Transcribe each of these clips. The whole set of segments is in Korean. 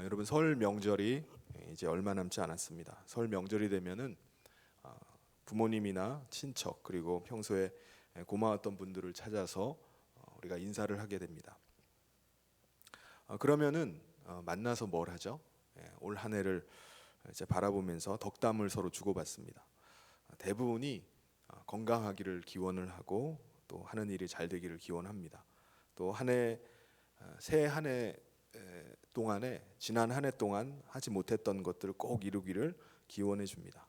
여러분 설 명절이 이제 얼마 남지 않았습니다. 설 명절이 되면은 부모님이나 친척 그리고 평소에 고마웠던 분들을 찾아서 우리가 인사를 하게 됩니다. 그러면은 만나서 뭘 하죠? 올 한 해를 이제 바라보면서 덕담을 서로 주고받습니다. 대부분이 건강하기를 기원을 하고 또 하는 일이 잘 되기를 기원합니다. 또 새 한 해 동안에 지난 한 해 동안 하지 못했던 것들을 꼭 이루기를 기원해 줍니다.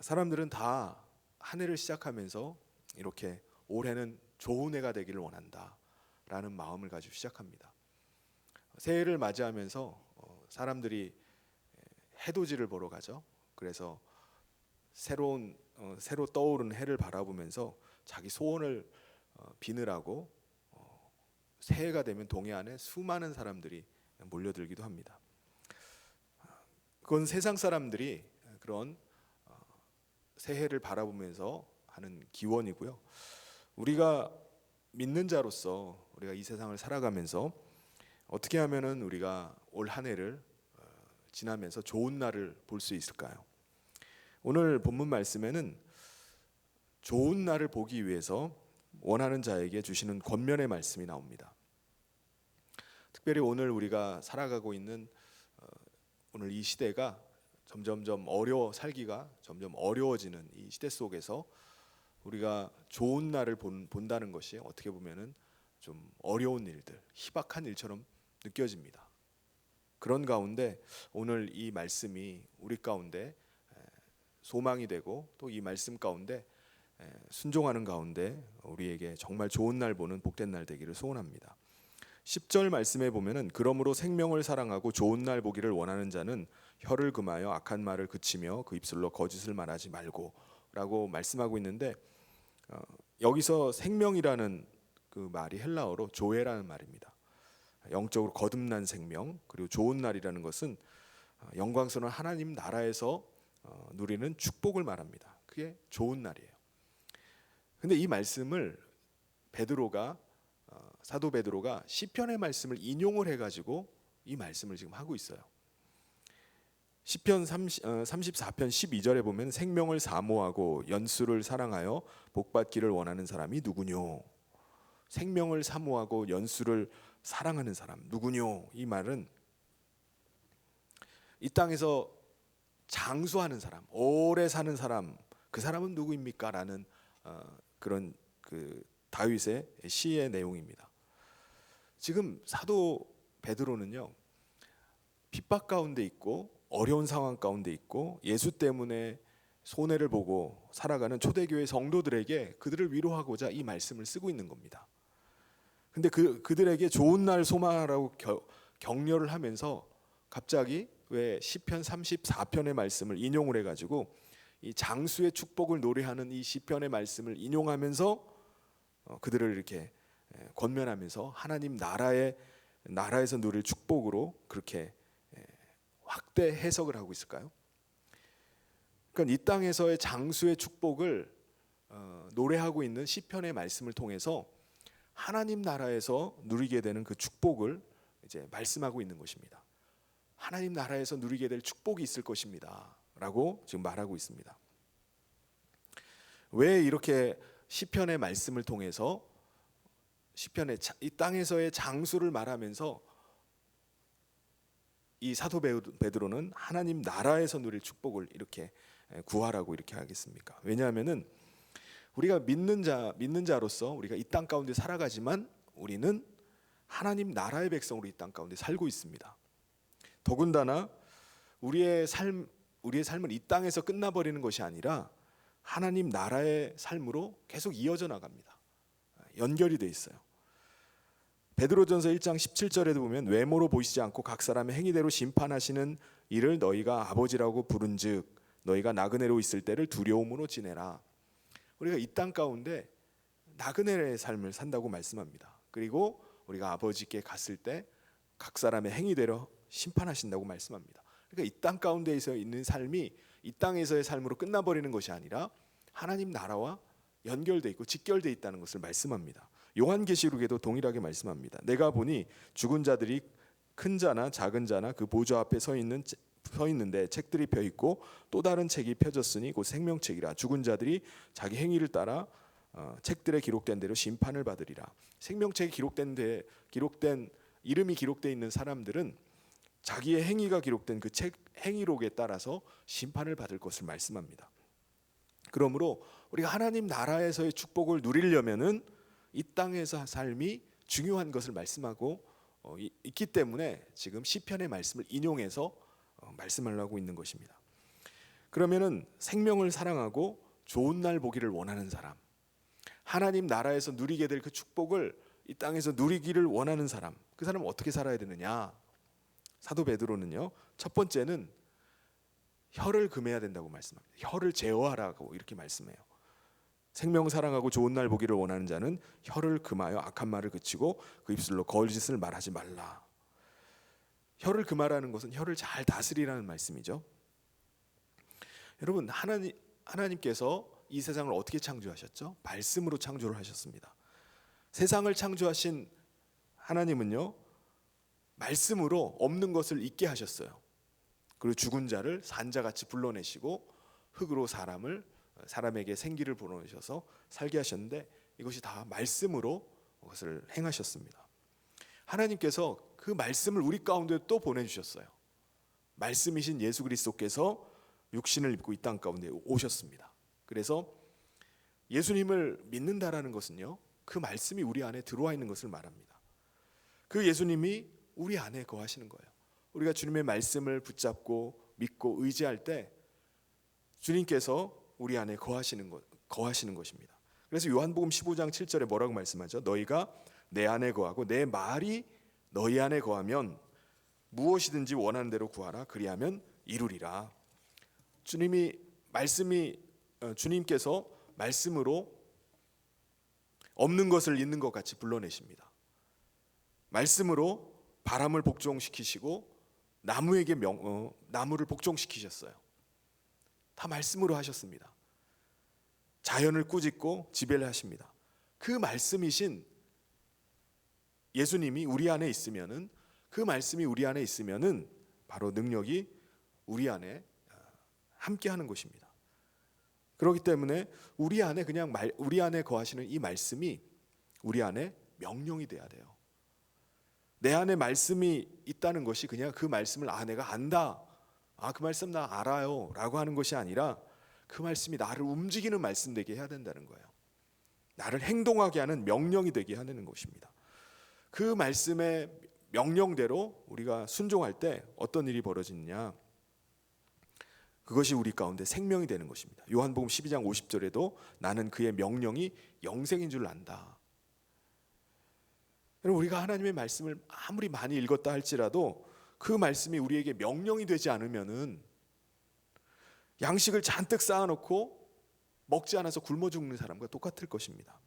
사람들은 다 한 해를 시작하면서 이렇게 올해는 좋은 해가 되기를 원한다라는 마음을 가지고 시작합니다. 새해를 맞이하면서 사람들이 해돋이를 보러 가죠. 그래서 새로 떠오르는 해를 바라보면서 자기 소원을 비느라고 새해가 되면 동해 안에 수많은 사람들이 몰려들기도 합니다. 그건 세상 사람들이 그런 새해를 바라보면서 하는 기원이고요. 우리가 믿는 자로서 우리가 이 세상을 살아가면서 어떻게 하면은 우리가 올 한 해를 지나면서 좋은 날을 볼 수 있을까요? 오늘 본문 말씀에는 좋은 날을 보기 위해서 원하는 자에게 주시는 권면의 말씀이 나옵니다. 특별히 오늘 우리가 살아가고 있는 오늘 이 시대가 살기가 점점 어려워지는 이 시대 속에서 우리가 좋은 날을 본다는 것이 어떻게 보면은 좀 어려운 일들, 희박한 일처럼 느껴집니다. 그런 가운데 오늘 이 말씀이 우리 가운데 소망이 되고 또 이 말씀 가운데 순종하는 가운데 우리에게 정말 좋은 날 보는 복된 날 되기를 소원합니다. 10절 말씀에 보면은 그러므로 생명을 사랑하고 좋은 날 보기를 원하는 자는 혀를 금하여 악한 말을 그치며 그 입술로 거짓을 말하지 말고 라고 말씀하고 있는데 여기서 생명이라는 그 말이 헬라어로 조에라는 말입니다. 영적으로 거듭난 생명, 그리고 좋은 날이라는 것은 영광스러운 하나님 나라에서 누리는 축복을 말합니다. 그게 좋은 날이에요. 근데 이 말씀을 사도 베드로가 시편의 말씀을 인용을 해가지고 이 말씀을 지금 하고 있어요. 시편 34편 12절에 보면 생명을 사모하고 연수를 사랑하여 복받기를 원하는 사람이 누구뇨? 생명을 사모하고 연수를 사랑하는 사람 누구뇨? 이 말은 이 땅에서 장수하는 사람, 오래 사는 사람, 그 사람은 누구입니까? 라는 그런 그 다윗의 시의 내용입니다. 지금 사도 베드로는요, 핍박 가운데 있고 어려운 상황 가운데 있고 예수 때문에 손해를 보고 살아가는 초대교회 성도들에게 그들을 위로하고자 이 말씀을 쓰고 있는 겁니다. 근데 그들에게 좋은 날 소망하라고 격려를 하면서 갑자기 왜 시편 34편의 말씀을 인용을 해가지고 이 장수의 축복을 노래하는 이 시편의 말씀을 인용하면서 그들을 이렇게 권면하면서 하나님 나라에서 누릴 축복으로 그렇게 확대 해석을 하고 있을까요? 그러니까 이 땅에서의 장수의 축복을 노래하고 있는 시편의 말씀을 통해서 하나님 나라에서 누리게 되는 그 축복을 이제 말씀하고 있는 것입니다. 하나님 나라에서 누리게 될 축복이 있을 것입니다 라고 지금 말하고 있습니다. 왜 이렇게 시편의 말씀을 통해서 시편의 이 땅에서의 장수를 말하면서 이 사도 베드로는 하나님 나라에서 누릴 축복을 이렇게 구하라고 이렇게 하겠습니까? 왜냐하면은 우리가 믿는 자로서 우리가 이 땅 가운데 살아가지만 우리는 하나님 나라의 백성으로 이 땅 가운데 살고 있습니다. 더군다나 우리의 삶은 이 땅에서 끝나버리는 것이 아니라 하나님 나라의 삶으로 계속 이어져 나갑니다. 연결이 돼 있어요. 베드로전서 1장 17절에도 보면 외모로 보시지 않고 각 사람의 행위대로 심판하시는 이를 너희가 아버지라고 부른즉 너희가 나그네로 있을 때를 두려움으로 지내라. 우리가 이 땅 가운데 나그네의 삶을 산다고 말씀합니다. 그리고 우리가 아버지께 갔을 때 각 사람의 행위대로 심판하신다고 말씀합니다. 그러니까 이 땅 가운데에서 있는 삶이 이 땅에서의 삶으로 끝나버리는 것이 아니라 하나님 나라와 연결돼 있고 직결돼 있다는 것을 말씀합니다. 요한계시록에도 동일하게 말씀합니다. 내가 보니 죽은 자들이 큰 자나 작은 자나 그 보좌 앞에 서 있는데 책들이 펴 있고 또 다른 책이 펴졌으니 곧 생명책이라. 죽은 자들이 자기 행위를 따라 책들에 기록된 대로 심판을 받으리라. 생명책에 기록된 이름이 기록되어 있는 사람들은 자기의 행위가 기록된 그 책 행위록에 따라서 심판을 받을 것을 말씀합니다. 그러므로 우리가 하나님 나라에서의 축복을 누리려면은 이 땅에서 삶이 중요한 것을 말씀하고 있기 때문에 지금 시편의 말씀을 인용해서 말씀하려고 있는 것입니다. 그러면은 생명을 사랑하고 좋은 날 보기를 원하는 사람, 하나님 나라에서 누리게 될 그 축복을 이 땅에서 누리기를 원하는 사람, 그 사람은 어떻게 살아야 되느냐? 사도 베드로는요, 첫 번째는 혀를 금해야 된다고 말씀합니다. 혀를 제어하라고 이렇게 말씀해요. 생명 사랑하고 좋은 날 보기를 원하는 자는 혀를 금하여 악한 말을 그치고 그 입술로 거짓을 말하지 말라. 혀를 금하라는 것은 혀를 잘 다스리라는 말씀이죠. 여러분, 하나님께서 이 세상을 어떻게 창조하셨죠? 말씀으로 창조를 하셨습니다. 세상을 창조하신 하나님은요, 말씀으로 없는 것을 있게 하셨어요. 그리고 죽은 자를 산자같이 불러내시고 흙으로 사람에게 생기를 불어넣으셔서 살게 하셨는데, 이것이 다 말씀으로 그것을 행하셨습니다. 하나님께서 그 말씀을 우리 가운데 또 보내주셨어요. 말씀이신 예수 그리스도께서 육신을 입고 이 땅 가운데 오셨습니다. 그래서 예수님을 믿는다라는 것은요, 그 말씀이 우리 안에 들어와 있는 것을 말합니다. 그 예수님이 우리 안에 거하시는 거예요. 우리가 주님의 말씀을 붙잡고 믿고 의지할 때 주님께서 우리 안에 거하시는 것입니다. 그래서 요한복음 15장 7절에 뭐라고 말씀하죠? 너희가 내 안에 거하고 내 말이 너희 안에 거하면 무엇이든지 원하는 대로 구하라. 그리하면 이루리라. 주님께서 말씀으로 없는 것을 있는 것 같이 불러내십니다. 말씀으로 바람을 복종시키시고 나무를 복종시키셨어요. 다 말씀으로 하셨습니다. 자연을 꾸짖고 지배를 하십니다. 그 말씀이신 예수님이 우리 안에 있으면은, 그 말씀이 우리 안에 있으면은 바로 능력이 우리 안에 함께하는 것입니다. 그렇기 때문에 우리 안에 거하시는 이 말씀이 우리 안에 명령이 돼야 돼요. 내 안에 말씀이 있다는 것이 그냥 그 말씀을 내가 안다, 그 말씀 나 알아요 라고 하는 것이 아니라 그 말씀이 나를 움직이는 말씀 되게 해야 된다는 거예요. 나를 행동하게 하는 명령이 되게 하는 것입니다. 그 말씀의 명령대로 우리가 순종할 때 어떤 일이 벌어지느냐, 그것이 우리 가운데 생명이 되는 것입니다. 요한복음 12장 50절에도 나는 그의 명령이 영생인 줄 안다. 여러분, 우리가 하나님의 말씀을 아무리 많이 읽었다 할지라도 그 말씀이 우리에게 명령이 되지 않으면은 양식을 잔뜩 쌓아놓고 먹지 않아서 굶어 죽는 사람과 똑같을 것입니다.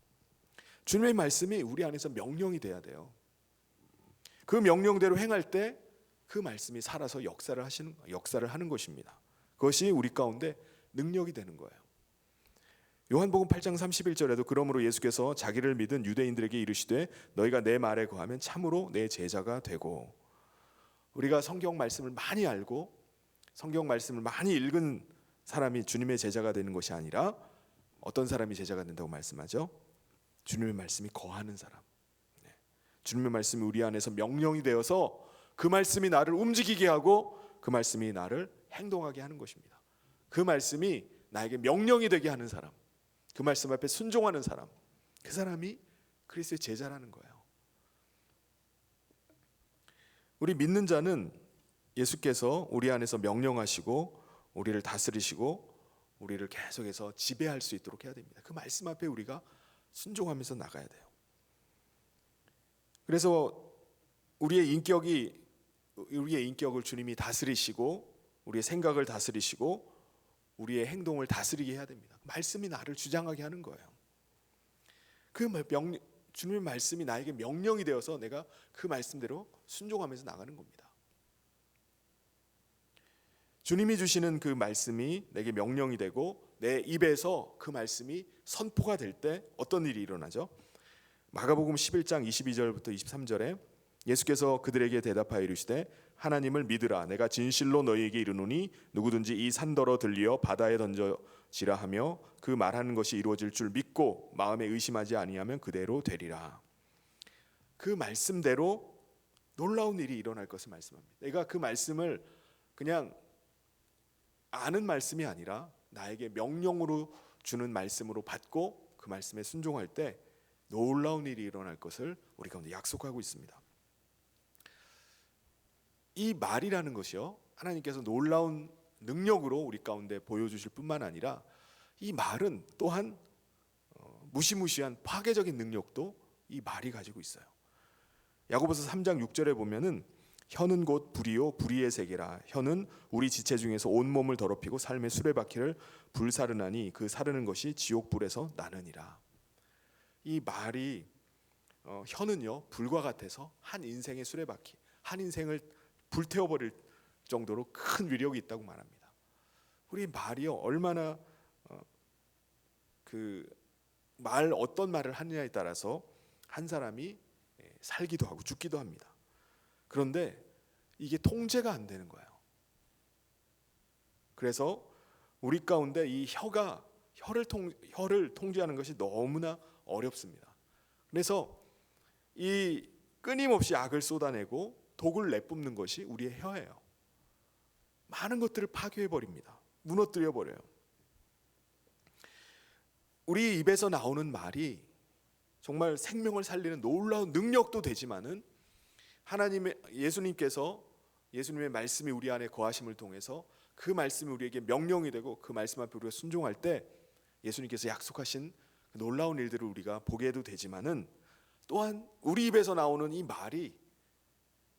주님의 말씀이 우리 안에서 명령이 돼야 돼요. 그 명령대로 행할 때 그 말씀이 살아서 역사를 하는 것입니다. 그것이 우리 가운데 능력이 되는 거예요. 요한복음 8장 31절에도 그러므로 예수께서 자기를 믿은 유대인들에게 이르시되 너희가 내 말에 거하면 참으로 내 제자가 되고. 우리가 성경 말씀을 많이 알고 성경 말씀을 많이 읽은 사람이 주님의 제자가 되는 것이 아니라 어떤 사람이 제자가 된다고 말씀하죠? 주님의 말씀이 거하는 사람. 주님의 말씀이 우리 안에서 명령이 되어서 그 말씀이 나를 움직이게 하고 그 말씀이 나를 행동하게 하는 것입니다. 그 말씀이 나에게 명령이 되게 하는 사람, 그 말씀 앞에 순종하는 사람, 그 사람이 그리스도의 제자라는 거예요. 우리 믿는 자는 예수께서 우리 안에서 명령하시고 우리를 다스리시고 우리를 계속해서 지배할 수 있도록 해야 됩니다. 그 말씀 앞에 우리가 순종하면서 나가야 돼요. 그래서 우리의 인격을 주님이 다스리시고 우리의 생각을 다스리시고 우리의 행동을 다스리게 해야 됩니다. 말씀이 나를 주장하게 하는 거예요. 주님의 말씀이 나에게 명령이 되어서 내가 그 말씀대로 순종하면서 나가는 겁니다. 주님이 주시는 그 말씀이 내게 명령이 되고 내 입에서 그 말씀이 선포가 될 때 어떤 일이 일어나죠? 마가복음 11장 22절부터 23절에 예수께서 그들에게 대답하여 이르시되 하나님을 믿으라. 내가 진실로 너희에게 이르노니 누구든지 이 산더러 들리어 바다에 던져지라 하며 그 말하는 것이 이루어질 줄 믿고 마음에 의심하지 아니하면 그대로 되리라. 그 말씀대로 놀라운 일이 일어날 것을 말씀합니다. 내가 그 말씀을 그냥 아는 말씀이 아니라 나에게 명령으로 주는 말씀으로 받고 그 말씀에 순종할 때 놀라운 일이 일어날 것을 우리 가운데 약속하고 있습니다. 이 말이라는 것이요, 하나님께서 놀라운 능력으로 우리 가운데 보여주실 뿐만 아니라 이 말은 또한 무시무시한 파괴적인 능력도 이 말이 가지고 있어요. 야고보서 3장 6절에 보면은 혀는 곧 불이요 불의의 세계라. 혀는 우리 지체 중에서 온몸을 더럽히고 삶의 수레바퀴를 불사르나니 그 사르는 것이 지옥불에서 나느니라. 이 말이 혀는요 불과 같아서 한 인생의 수레바퀴, 한 인생을 불태워버릴 정도로 큰 위력이 있다고 말합니다. 우리 말이요 얼마나 그 말 어떤 말을 하느냐에 따라서 한 사람이 살기도 하고 죽기도 합니다. 그런데 이게 통제가 안 되는 거예요. 그래서 우리 가운데 이 혀를 통제하는 것이 너무나 어렵습니다. 그래서 이 끊임없이 악을 쏟아내고 독을 내뿜는 것이 우리의 혀예요. 많은 것들을 파괴해 버립니다. 무너뜨려 버려요. 우리 입에서 나오는 말이 정말 생명을 살리는 놀라운 능력도 되지만은 예수님의 말씀이 우리 안에 거하심을 통해서 그 말씀이 우리에게 명령이 되고 그 말씀 앞에 우리가 순종할 때 예수님께서 약속하신 놀라운 일들을 우리가 보게 해도 되지만은 또한 우리 입에서 나오는 이 말이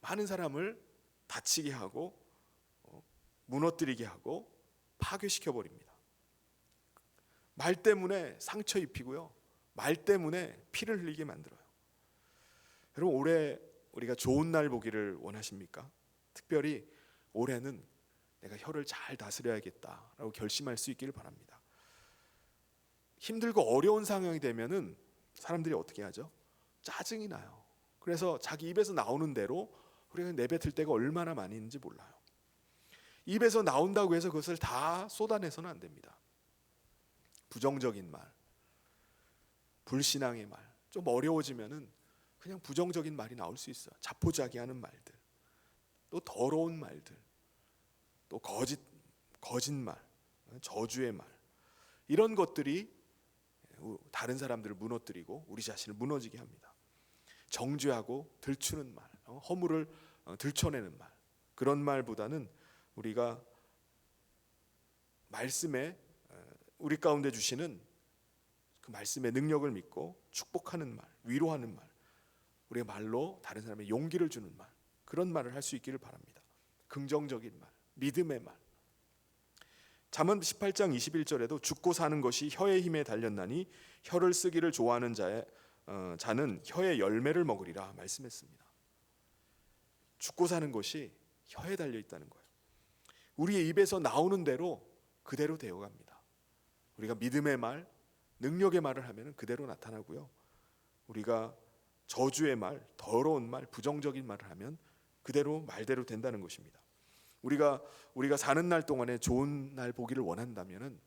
많은 사람을 다치게 하고 무너뜨리게 하고 파괴시켜 버립니다. 말 때문에 상처 입히고요, 말 때문에 피를 흘리게 만들어요. 여러분, 올해 우리가 좋은 날 보기를 원하십니까? 특별히 올해는 내가 혀를 잘 다스려야겠다라고 결심할 수 있기를 바랍니다. 힘들고 어려운 상황이 되면은 사람들이 어떻게 하죠? 짜증이 나요. 그래서 자기 입에서 나오는 대로 우리가 내뱉을 때가 얼마나 많이 있는지 몰라요. 입에서 나온다고 해서 그것을 다 쏟아내서는 안 됩니다. 부정적인 말, 불신앙의 말, 좀 어려워지면은 그냥 부정적인 말이 나올 수 있어요. 자포자기하는 말들, 또 더러운 말들, 또 거짓말, 저주의 말, 이런 것들이 다른 사람들을 무너뜨리고 우리 자신을 무너지게 합니다. 정죄하고 들추는 말, 허물을 들춰내는 말, 그런 말보다는 우리가 말씀에 우리 가운데 주시는 그 말씀의 능력을 믿고 축복하는 말, 위로하는 말, 우리의 말로 다른 사람의 용기를 주는 말, 그런 말을 할 수 있기를 바랍니다. 긍정적인 말, 믿음의 말. 잠언 18장 21절에도 죽고 사는 것이 혀의 힘에 달렸나니 혀를 쓰기를 좋아하는 자는 혀의 열매를 먹으리라 말씀했습니다. 죽고 사는 것이 혀에 달려 있다는 거예요. 우리의 입에서 나오는 대로 그대로 되어갑니다. 우리가 믿음의 말, 능력의 말을 하면 그대로 나타나고요, 우리가 저주의 말, 더러운 말, 부정적인 말을 하면 그대로 말대로 된다는 것입니다. 우리가 사는 날 동안에 좋은 날 보기를 원한다면은,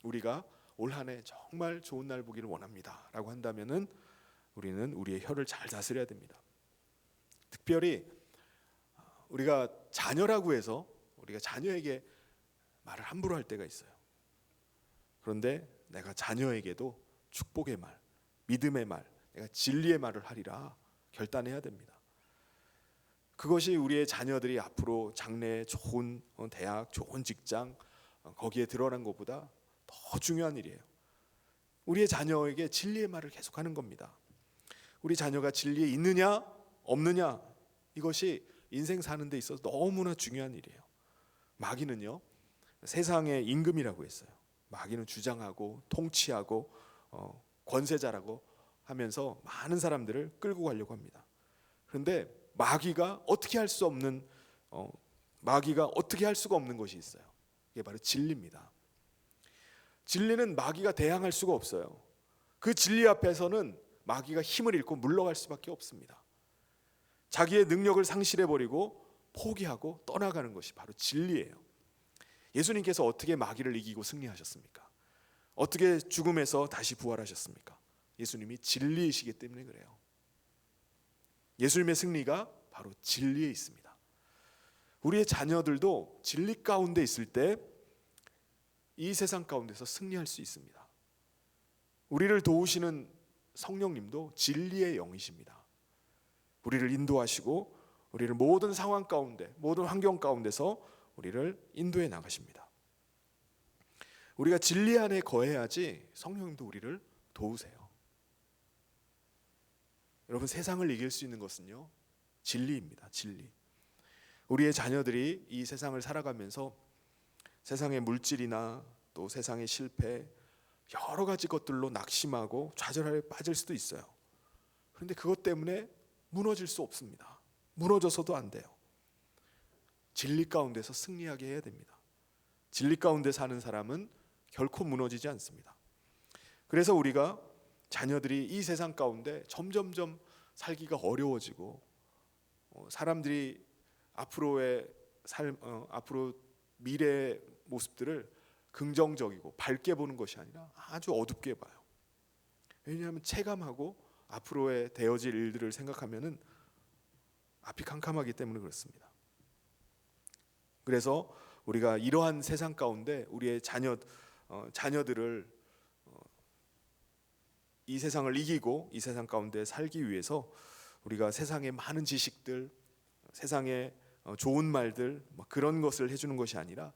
우리가 올 한 해 정말 좋은 날 보기를 원합니다라고 한다면은 우리는 우리의 혀를 잘 다스려야 됩니다. 특별히 우리가 자녀라고 해서 우리가 자녀에게 말을 함부로 할 때가 있어요. 그런데 내가 자녀에게도 축복의 말, 믿음의 말, 내가 진리의 말을 하리라 결단해야 됩니다. 그것이 우리의 자녀들이 앞으로 장래에 좋은 대학, 좋은 직장, 거기에 들어간 것보다 더 중요한 일이에요. 우리의 자녀에게 진리의 말을 계속하는 겁니다. 우리 자녀가 진리에 있느냐 없느냐, 이것이 인생 사는 데 있어서 너무나 중요한 일이에요. 마귀는요, 세상의 임금이라고 했어요. 마귀는 주장하고 통치하고 권세자라고 하면서 많은 사람들을 끌고 가려고 합니다. 그런데 마귀가 어떻게 할 수가 없는 것이 있어요. 이게 바로 진리입니다. 진리는 마귀가 대항할 수가 없어요. 그 진리 앞에서는 마귀가 힘을 잃고 물러갈 수밖에 없습니다. 자기의 능력을 상실해버리고 포기하고 떠나가는 것이 바로 진리예요. 예수님께서 어떻게 마귀를 이기고 승리하셨습니까? 어떻게 죽음에서 다시 부활하셨습니까? 예수님이 진리이시기 때문에 그래요. 예수님의 승리가 바로 진리에 있습니다. 우리의 자녀들도 진리 가운데 있을 때 이 세상 가운데서 승리할 수 있습니다. 우리를 도우시는 성령님도 진리의 영이십니다. 우리를 인도하시고 우리를 모든 상황 가운데, 모든 환경 가운데서 우리를 인도해 나가십니다. 우리가 진리 안에 거해야지 성령님도 우리를 도우세요. 여러분, 세상을 이길 수 있는 것은요, 진리입니다. 진리. 우리의 자녀들이 이 세상을 살아가면서 세상의 물질이나 또 세상의 실패, 여러 가지 것들로 낙심하고 좌절에 빠질 수도 있어요. 그런데 그것 때문에 무너질 수 없습니다. 무너져서도 안 돼요. 진리 가운데서 승리하게 해야 됩니다. 진리 가운데 사는 사람은 결코 무너지지 않습니다. 그래서 우리가 자녀들이 이 세상 가운데 점점점 살기가 어려워지고 사람들이 앞으로의 앞으로 미래의 모습들을 긍정적이고 밝게 보는 것이 아니라 아주 어둡게 봐요. 왜냐하면 체감하고 앞으로의 되어질 일들을 생각하면은 앞이 캄캄하기 때문에 그렇습니다. 그래서 우리가 이러한 세상 가운데 우리의 자녀들을 이 세상을 이기고 이 세상 가운데 살기 위해서 우리가 세상의 많은 지식들, 세상의 좋은 말들 그런 것을 해주는 것이 아니라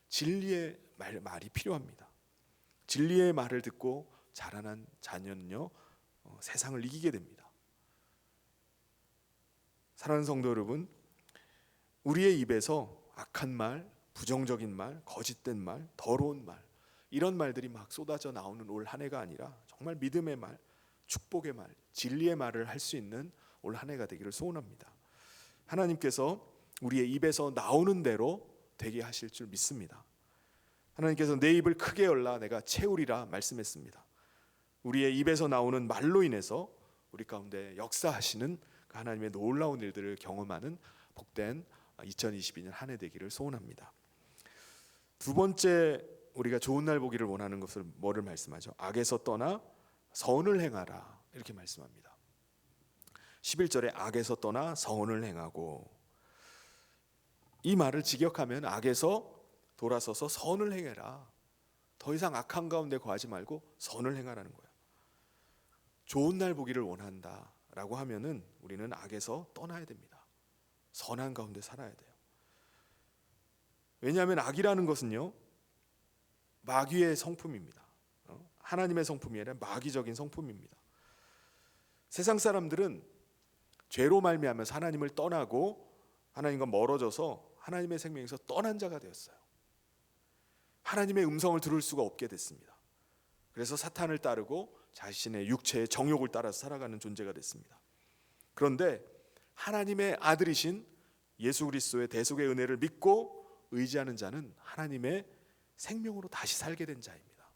진리의 말이 필요합니다. 진리의 말을 듣고 자라난 자녀는요, 세상을 이기게 됩니다. 사랑하는 성도 여러분, 우리의 입에서 악한 말, 부정적인 말, 거짓된 말, 더러운 말, 이런 말들이 막 쏟아져 나오는 올 한 해가 아니라 정말 믿음의 말, 축복의 말, 진리의 말을 할 수 있는 올 한 해가 되기를 소원합니다. 하나님께서 우리의 입에서 나오는 대로 되게 하실 줄 믿습니다. 하나님께서 내 입을 크게 열라 내가 채우리라 말씀했습니다. 우리의 입에서 나오는 말로 인해서 우리 가운데 역사하시는 그 하나님의 놀라운 일들을 경험하는 복된 2022년 한 해 되기를 소원합니다. 두 번째, 우리가 좋은 날 보기를 원하는 것을 뭐를 말씀하죠? 악에서 떠나 선을 행하라 이렇게 말씀합니다. 11절에 악에서 떠나 선을 행하고, 이 말을 직역하면 악에서 돌아서서 선을 행해라. 더 이상 악한 가운데 거하지 말고 선을 행하라는 거예요. 좋은 날 보기를 원한다라고 하면은 우리는 악에서 떠나야 됩니다. 선한 가운데 살아야 돼요. 왜냐하면 악이라는 것은요, 마귀의 성품입니다. 하나님의 성품이 아니라 마귀적인 성품입니다. 세상 사람들은 죄로 말미암아서 하나님을 떠나고 하나님과 멀어져서 하나님의 생명에서 떠난 자가 되었어요. 하나님의 음성을 들을 수가 없게 됐습니다. 그래서 사탄을 따르고 자신의 육체의 정욕을 따라서 살아가는 존재가 됐습니다. 그런데 하나님의 아들이신 예수 그리스도의 대속의 은혜를 믿고 의지하는 자는 하나님의 생명으로 다시 살게 된 자입니다.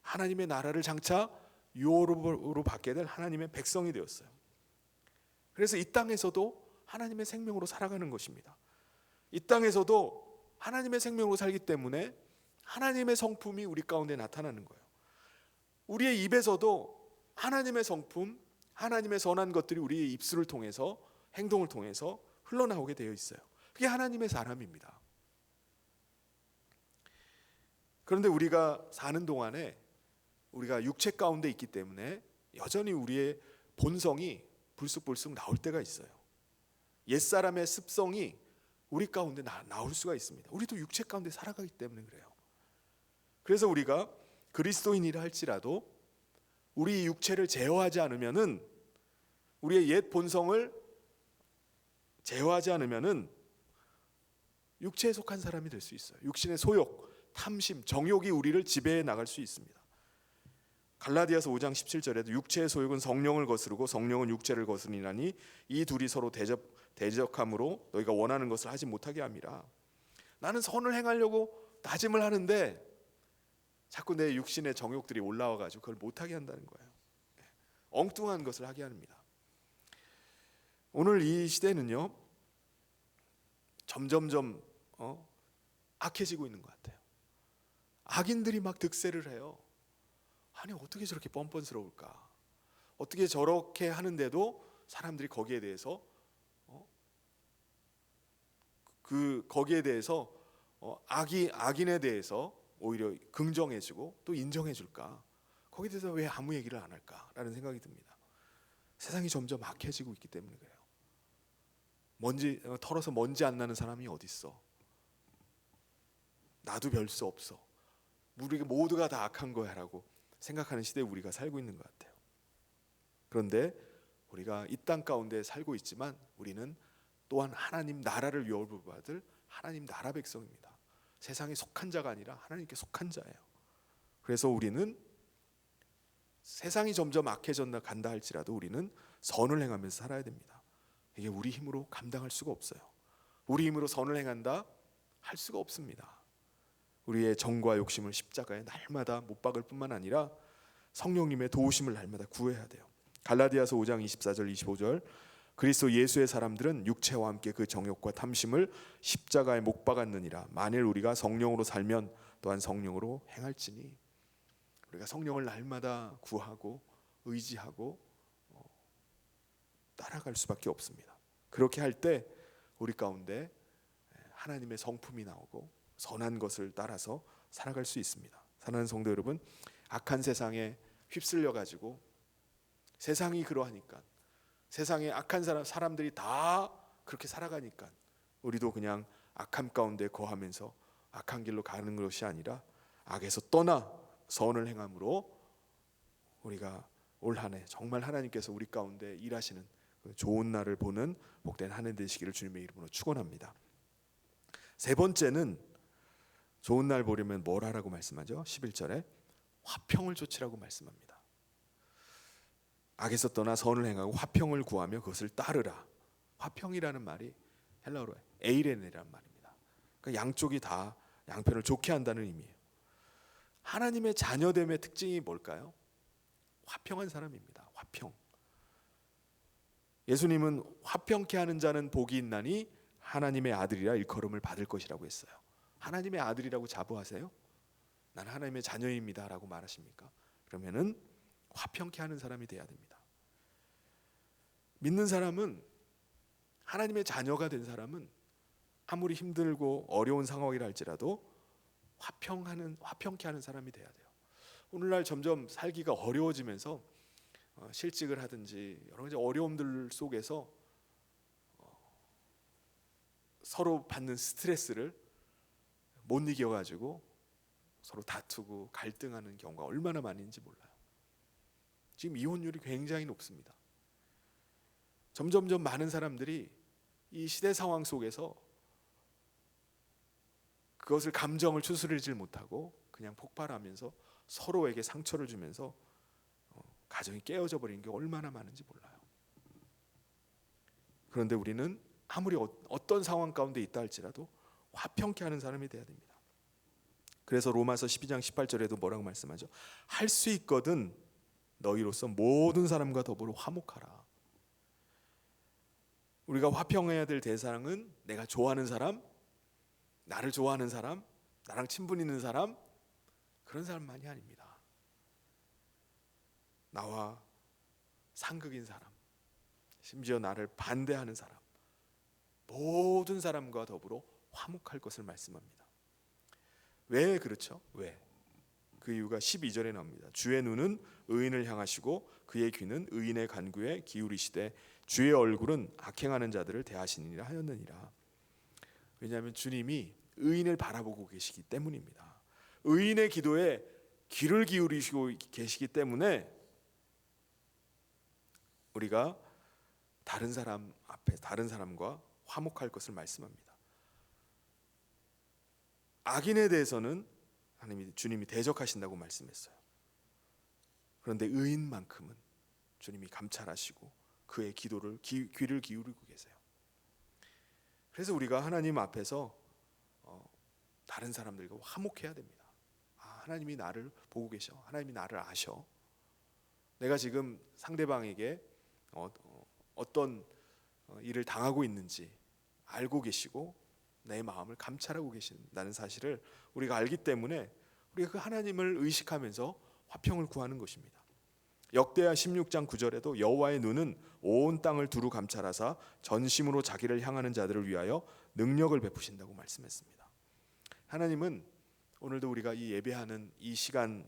하나님의 나라를 장차 유업으로 받게 될 하나님의 백성이 되었어요. 그래서 이 땅에서도 하나님의 생명으로 살아가는 것입니다. 이 땅에서도 하나님의 생명으로 살기 때문에 하나님의 성품이 우리 가운데 나타나는 거예요. 우리의 입에서도 하나님의 성품, 하나님의 선한 것들이 우리의 입술을 통해서, 행동을 통해서 흘러나오게 되어 있어요. 그게 하나님의 사람입니다. 그런데 우리가 사는 동안에 우리가 육체 가운데 있기 때문에 여전히 우리의 본성이 불쑥불쑥 나올 때가 있어요. 옛사람의 습성이 우리 가운데 나올 수가 있습니다. 우리도 육체 가운데 살아가기 때문에 그래요. 그래서 우리가 그리스도인이라 할지라도 우리 육체를 제어하지 않으면은, 우리의 옛 본성을 제어하지 않으면은 육체에 속한 사람이 될 수 있어요. 육신의 소욕, 탐심, 정욕이 우리를 지배해 나갈 수 있습니다. 갈라디아서 5장 17절에도 육체의 소욕은 성령을 거스르고 성령은 육체를 거스르나니 이 둘이 서로 대적함으로 너희가 원하는 것을 하지 못하게 함이라. 나는 선을 행하려고 다짐을 하는데 자꾸 내 육신의 정욕들이 올라와가지고 그걸 못하게 한다는 거예요. 엉뚱한 것을 하게 합니다. 오늘 이 시대는요 점점점 악해지고 있는 것 같아요. 악인들이 막 득세를 해요. 아니 어떻게 저렇게 뻔뻔스러울까? 어떻게 저렇게 하는데도 사람들이 거기에 대해서 거기에 대해서 악인에 대해서 오히려 긍정해주고 또 인정해줄까? 거기에 대해서 왜 아무 얘기를 안 할까라는 생각이 듭니다. 세상이 점점 악해지고 있기 때문에 그래요. 털어서 먼지 안 나는 사람이 어디 있어? 나도 별 수 없어. 우리 모두가 다 악한 거야라고 생각하는 시대에 우리가 살고 있는 것 같아요. 그런데 우리가 이 땅 가운데 살고 있지만 우리는 또한 하나님 나라를 유업받을 하나님 나라 백성입니다. 세상에 속한 자가 아니라 하나님께 속한 자예요. 그래서 우리는 세상이 점점 악해졌나 간다 할지라도 우리는 선을 행하면서 살아야 됩니다. 이게 우리 힘으로 감당할 수가 없어요. 우리 힘으로 선을 행한다 할 수가 없습니다. 우리의 정과 욕심을 십자가에 날마다 못 박을 뿐만 아니라 성령님의 도우심을 날마다 구해야 돼요. 갈라디아서 5장 24절 25절 그리스도 예수의 사람들은 육체와 함께 그 정욕과 탐심을 십자가에 못 박았느니라. 만일 우리가 성령으로 살면 또한 성령으로 행할지니. 우리가 성령을 날마다 구하고 의지하고 따라갈 수밖에 없습니다. 그렇게 할 때 우리 가운데 하나님의 성품이 나오고 선한 것을 따라서 살아갈 수 있습니다. 사랑하는 성도 여러분, 악한 세상에 휩쓸려 가지고 세상이 그러하니까 세상에 악한 사람들이 다 그렇게 살아가니까 우리도 그냥 악함 가운데 거하면서 악한 길로 가는 것이 아니라 악에서 떠나 선을 행함으로 우리가 올 한 해 정말 하나님께서 우리 가운데 일하시는 그 좋은 날을 보는 복된 한 해 되시기를 주님의 이름으로 축원합니다. 세 번째는 좋은 날 보려면 뭘 하라고 말씀하죠? 11절에 화평을 좇으라고 말씀합니다. 악에서 떠나 선을 행하고 화평을 구하며 그것을 따르라. 화평이라는 말이 헬라어로 에이레네라는 말입니다. 그러니까 양쪽이 다 양편을 좋게 한다는 의미예요. 하나님의 자녀됨의 특징이 뭘까요? 화평한 사람입니다. 화평. 예수님은 화평케 하는 자는 복이 있나니 하나님의 아들이라 일컬음을 받을 것이라고 했어요. 하나님의 아들이라고 자부하세요? 나는 하나님의 자녀입니다 라고 말하십니까? 그러면은 화평케 하는 사람이 돼야 됩니다. 믿는 사람은, 하나님의 자녀가 된 사람은 아무리 힘들고 어려운 상황이라 할지라도 화평케 하는 사람이 돼야 돼요. 오늘날 점점 살기가 어려워지면서 실직을 하든지 여러 가지 어려움들 속에서 서로 받는 스트레스를 못 이겨가지고 서로 다투고 갈등하는 경우가 얼마나 많은지 몰라요. 지금 이혼율이 굉장히 높습니다. 점점점 많은 사람들이 이 시대 상황 속에서 그것을 감정을 추스르지 못하고 그냥 폭발하면서 서로에게 상처를 주면서 가정이 깨어져 버리는 게 얼마나 많은지 몰라요. 그런데 우리는 아무리 어떤 상황 가운데 있다 할지라도 화평케 하는 사람이 돼야 됩니다. 그래서 로마서 12장 18절에도 뭐라고 말씀하죠? 할 수 있거든 너희로서 모든 사람과 더불어 화목하라. 우리가 화평해야 될 대상은 내가 좋아하는 사람, 나를 좋아하는 사람, 나랑 친분 있는 사람, 그런 사람만이 아닙니다. 나와 상극인 사람, 심지어 나를 반대하는 사람, 모든 사람과 더불어 화목할 것을 말씀합니다. 왜 그렇죠? 왜? 그 이유가 12절에 나옵니다. 주의 눈은 의인을 향하시고 그의 귀는 의인의 간구에 기울이시되 주의 얼굴은 악행하는 자들을 대하시니라 하였느니라. 왜냐하면 주님이 의인을 바라보고 계시기 때문입니다. 의인의 기도에 귀를 기울이시고 계시기 때문에 우리가 다른 사람 앞에 다른 사람과 화목할 것을 말씀합니다. 악인에 대해서는 주님이 대적하신다고 말씀했어요. 그런데 의인만큼은 주님이 감찰하시고 그의 기도를 귀를 기울이고 계세요. 그래서 우리가 하나님 앞에서 다른 사람들과 화목해야 됩니다. 하나님이 나를 보고 계셔. 하나님이 나를 아셔. 내가 지금 상대방에게 어떤 일을 당하고 있는지 알고 계시고 내 마음을 감찰하고 계신다는 사실을 우리가 알기 때문에 우리가 그 하나님을 의식하면서 화평을 구하는 것입니다. 역대하 16장 9절에도 여호와의 눈은 온 땅을 두루 감찰하사 전심으로 자기를 향하는 자들을 위하여 능력을 베푸신다고 말씀했습니다. 하나님은 오늘도 우리가 이 예배하는 이 시간에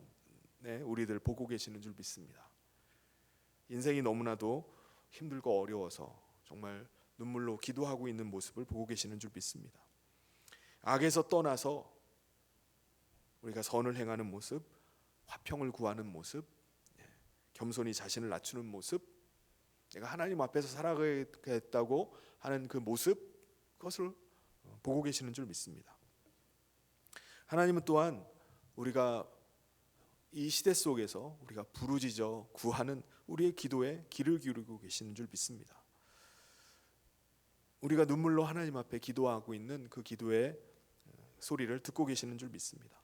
우리들 보고 계시는 줄 믿습니다. 인생이 너무나도 힘들고 어려워서 정말 눈물로 기도하고 있는 모습을 보고 계시는 줄 믿습니다. 악에서 떠나서 우리가 선을 행하는 모습, 화평을 구하는 모습, 겸손히 자신을 낮추는 모습, 내가 하나님 앞에서 살아가겠다고 하는 그 모습, 그것을 보고 계시는 줄 믿습니다. 하나님은 또한 우리가 이 시대 속에서 우리가 부르짖어 구하는 우리의 기도에 귀를 기울이고 계시는 줄 믿습니다. 우리가 눈물로 하나님 앞에 기도하고 있는 그 기도의 소리를 듣고 계시는 줄 믿습니다.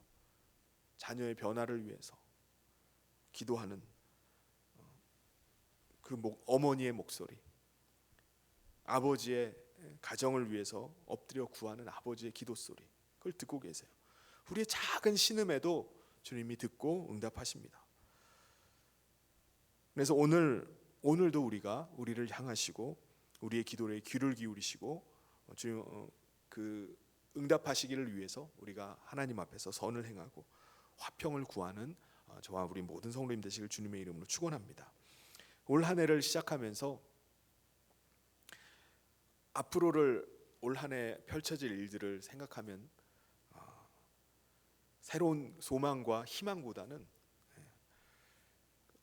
자녀의 변화를 위해서 기도하는 그 어머니의 목소리, 아버지의 가정을 위해서 엎드려 구하는 아버지의 기도 소리, 그걸 듣고 계세요. 우리의 작은 신음에도 주님이 듣고 응답하십니다. 그래서 오늘도 우리를 향하시고 우리의 기도에 귀를 기울이시고 주님 그 응답하시기를 위해서 우리가 하나님 앞에서 선을 행하고 화평을 구하는 저와 우리 모든 성도님 되시길 주님의 이름으로 축원합니다. 올 한 해를 시작하면서 앞으로를 올 한 해 펼쳐질 일들을 생각하면 새로운 소망과 희망보다는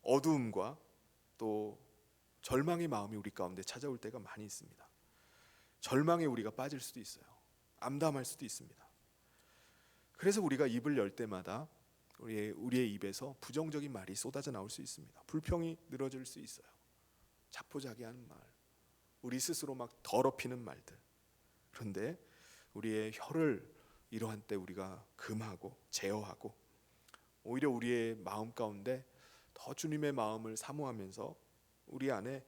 어두움과 또 절망의 마음이 우리 가운데 찾아올 때가 많이 있습니다. 절망에 우리가 빠질 수도 있어요. 암담할 수도 있습니다. 그래서 우리가 입을 열 때마다 우리의 입에서 부정적인 말이 쏟아져 나올 수 있습니다. 불평이 늘어질 수 있어요. 자포자기하는 말, 우리 스스로 막 더럽히는 말들. 그런데 우리의 혀를 이러한 때 우리가 금하고 제어하고 오히려 우리의 마음 가운데 더 주님의 마음을 사모하면서 우리 안에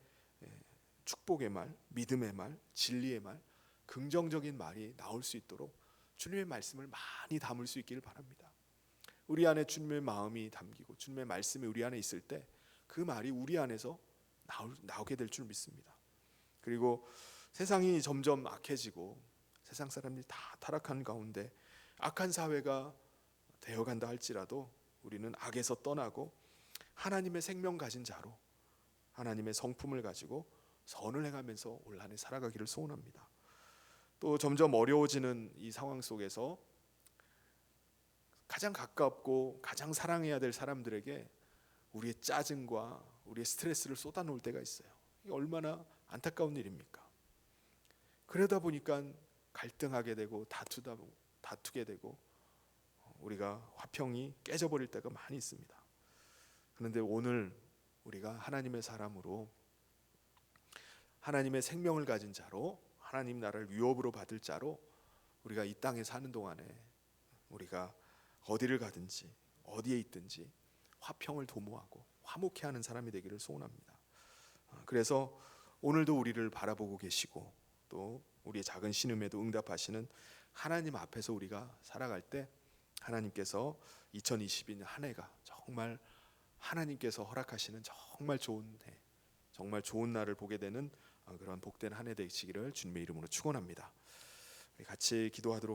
축복의 말, 믿음의 말, 진리의 말, 긍정적인 말이 나올 수 있도록 주님의 말씀을 많이 담을 수 있기를 바랍니다. 우리 안에 주님의 마음이 담기고 주님의 말씀이 우리 안에 있을 때 그 말이 우리 안에서 나오게 될 줄 믿습니다. 그리고 세상이 점점 악해지고 세상 사람들이 다 타락한 가운데 악한 사회가 되어간다 할지라도 우리는 악에서 떠나고 하나님의 생명 가진 자로 하나님의 성품을 가지고 선을 행하면서 올 한 해 살아가기를 소원합니다. 또 점점 어려워지는 이 상황 속에서 가장 가깝고 가장 사랑해야 될 사람들에게 우리의 짜증과 우리의 스트레스를 쏟아놓을 때가 있어요. 이게 얼마나 안타까운 일입니까? 그러다 보니까 갈등하게 되고 다투게 되고 우리가 화평이 깨져버릴 때가 많이 있습니다. 그런데 오늘 우리가 하나님의 사람으로 하나님의 생명을 가진 자로 하나님 나라를 유업으로 받을 자로 우리가 이 땅에 사는 동안에 우리가 어디를 가든지 어디에 있든지 화평을 도모하고 화목해 하는 사람이 되기를 소원합니다. 그래서 오늘도 우리를 바라보고 계시고 또 우리의 작은 신음에도 응답하시는 하나님 앞에서 우리가 살아갈 때 하나님께서 2022년 한 해가 정말 하나님께서 허락하시는 정말 좋은 해, 정말 좋은 날을 보게 되는 그런 복된 한 해 되시기를 주님의 이름으로 축원합니다. 같이 기도하도록